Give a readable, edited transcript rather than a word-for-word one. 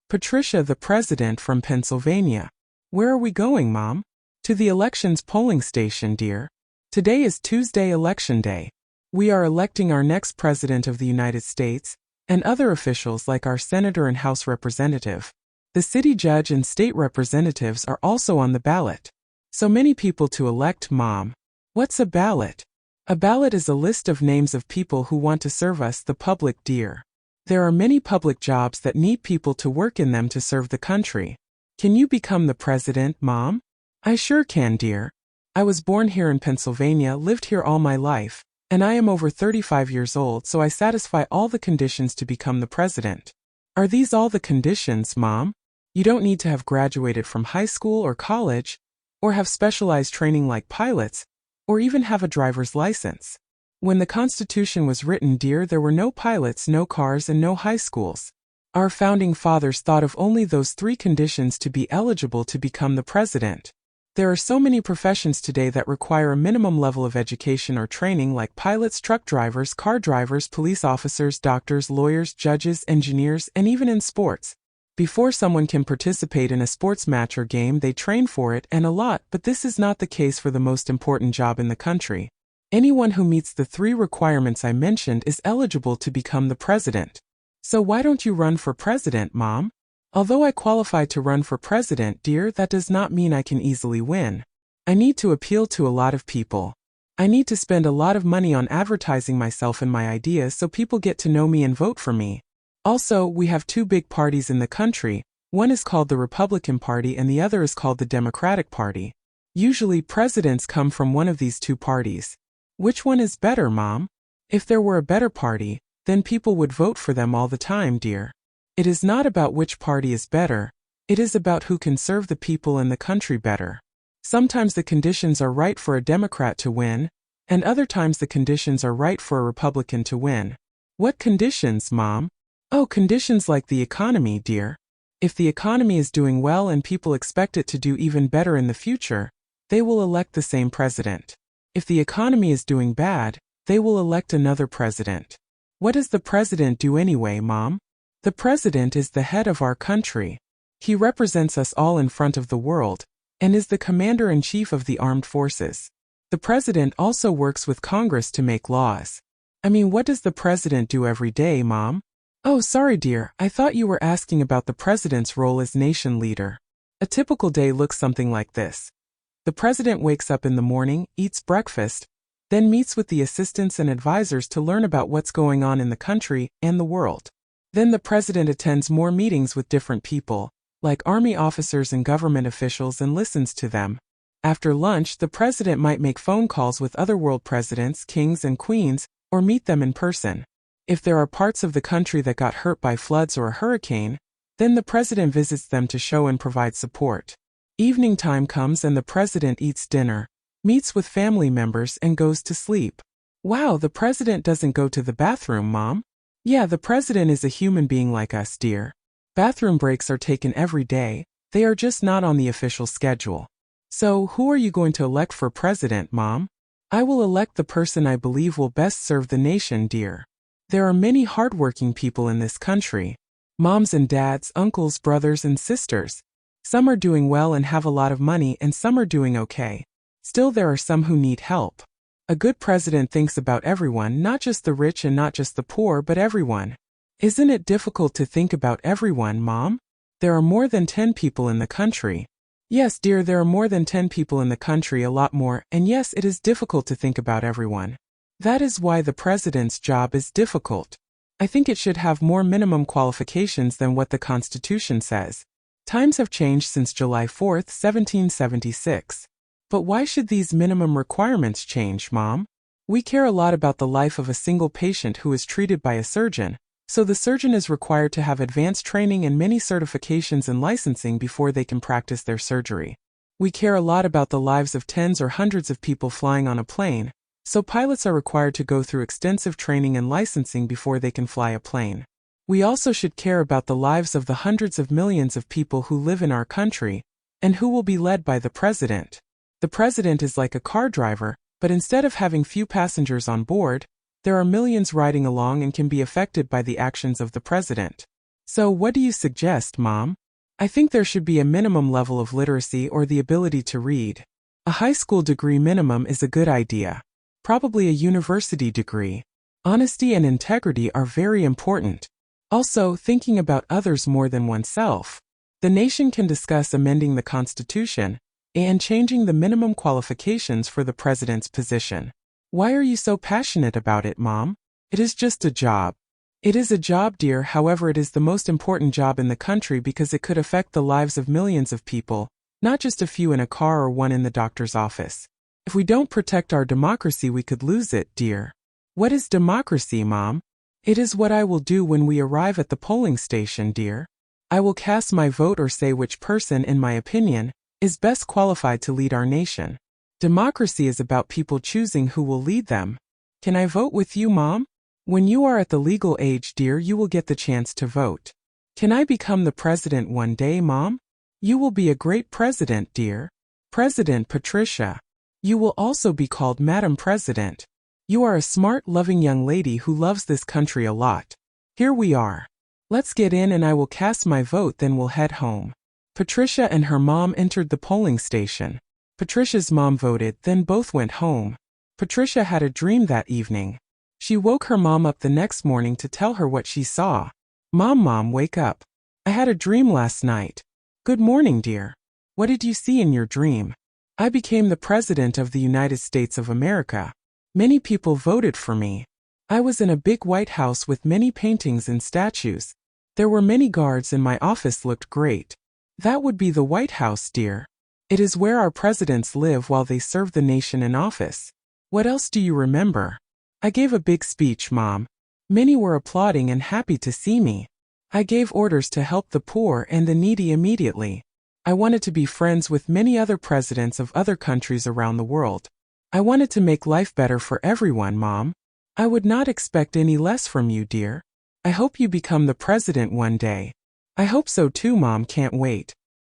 Patricia the President from Pennsylvania. Where are we going, Mom? To the elections polling station, dear. Today is Tuesday, Election Day. We are electing our next President of the United States, and other officials like our Senator and House Representative. The city judge and state representatives are also on the ballot. So many people to elect, Mom. What's a ballot? A ballot is a list of names of people who want to serve us, the public, dear. There are many public jobs that need people to work in them to serve the country. Can you become the president, Mom? I sure can, dear. I was born here in Pennsylvania, lived here all my life, and I am over 35 years old, so I satisfy all the conditions to become the president. Are these all the conditions, Mom? You don't need to have graduated from high school or college, or have specialized training like pilots, or even have a driver's license. When the Constitution was written, dear, there were no pilots, no cars, and no high schools. Our founding fathers thought of only those three conditions to be eligible to become the president. There are so many professions today that require a minimum level of education or training like pilots, truck drivers, car drivers, police officers, doctors, lawyers, judges, engineers, and even in sports. Before someone can participate in a sports match or game, they train for it and a lot, but this is not the case for the most important job in the country. Anyone who meets the three requirements I mentioned is eligible to become the president. So why don't you run for president, Mom? Although I qualify to run for president, dear, that does not mean I can easily win. I need to appeal to a lot of people. I need to spend a lot of money on advertising myself and my ideas so people get to know me and vote for me. Also, we have two big parties in the country. One is called the Republican Party and the other is called the Democratic Party. Usually, presidents come from one of these two parties. Which one is better, Mom? If there were a better party, then people would vote for them all the time, dear. It is not about which party is better, it is about who can serve the people and the country better. Sometimes the conditions are right for a Democrat to win, and other times the conditions are right for a Republican to win. What conditions, Mom? Oh, conditions like the economy, dear. If the economy is doing well and people expect it to do even better in the future, they will elect the same president. If the economy is doing bad, they will elect another president. What does the president do anyway, Mom? The president is the head of our country. He represents us all in front of the world, and is the commander-in-chief of the armed forces. The president also works with Congress to make laws. What does the president do every day, Mom? Oh, sorry, dear, I thought you were asking about the president's role as nation leader. A typical day looks something like this. The president wakes up in the morning, eats breakfast, then meets with the assistants and advisors to learn about what's going on in the country and the world. Then the president attends more meetings with different people, like army officers and government officials, and listens to them. After lunch, the president might make phone calls with other world presidents, kings and queens, or meet them in person. If there are parts of the country that got hurt by floods or a hurricane, then the president visits them to show and provide support. Evening time comes and the president eats dinner, meets with family members, and goes to sleep. Wow, the president doesn't go to the bathroom, Mom? Yeah, the president is a human being like us, dear. Bathroom breaks are taken every day, they are just not on the official schedule. So, who are you going to elect for president, Mom? I will elect the person I believe will best serve the nation, dear. There are many hardworking people in this country. Moms and dads, uncles, brothers and sisters. Some are doing well and have a lot of money, and some are doing okay. Still, there are some who need help. A good president thinks about everyone, not just the rich and not just the poor, but everyone. Isn't it difficult to think about everyone, Mom? There are more than 10 people in the country. Yes, dear, there are more than 10 people in the country, a lot more, and yes, it is difficult to think about everyone. That is why the president's job is difficult. I think it should have more minimum qualifications than what the Constitution says. Times have changed since July 4, 1776. But why should these minimum requirements change, Mom? We care a lot about the life of a single patient who is treated by a surgeon, so the surgeon is required to have advanced training and many certifications and licensing before they can practice their surgery. We care a lot about the lives of tens or hundreds of people flying on a plane, so pilots are required to go through extensive training and licensing before they can fly a plane. We also should care about the lives of the hundreds of millions of people who live in our country, and who will be led by the president. The president is like a car driver, but instead of having few passengers on board, there are millions riding along and can be affected by the actions of the president. So what do you suggest, Mom? I think there should be a minimum level of literacy or the ability to read. A high school degree minimum is a good idea. Probably a university degree. Honesty and integrity are very important. Also, thinking about others more than oneself. The nation can discuss amending the Constitution and changing the minimum qualifications for the president's position. Why are you so passionate about it, Mom? It is just a job. It is a job, dear, however it is the most important job in the country because it could affect the lives of millions of people, not just a few in a car or one in the doctor's office. If we don't protect our democracy, we could lose it, dear. What is democracy, Mom? It is what I will do when we arrive at the polling station, dear. I will cast my vote or say which person, in my opinion, is best qualified to lead our nation. Democracy is about people choosing who will lead them. Can I vote with you, Mom? When you are at the legal age, dear, you will get the chance to vote. Can I become the president one day, Mom? You will be a great president, dear. President Patricia. You will also be called Madam President. You are a smart, loving young lady who loves this country a lot. Here we are. Let's get in and I will cast my vote, then we'll head home. Patricia and her mom entered the polling station. Patricia's mom voted, then both went home. Patricia had a dream that evening. She woke her mom up the next morning to tell her what she saw. Mom, wake up. I had a dream last night. Good morning, dear. What did you see in your dream? I became the President of the United States of America. Many people voted for me. I was in a big White House with many paintings and statues. There were many guards and my office looked great. That would be the White House, dear. It is where our presidents live while they serve the nation in office. What else do you remember? I gave a big speech, Mom. Many were applauding and happy to see me. I gave orders to help the poor and the needy immediately. I wanted to be friends with many other presidents of other countries around the world. I wanted to make life better for everyone, Mom. I would not expect any less from you, dear. I hope you become the president one day. I hope so too, Mom, can't wait.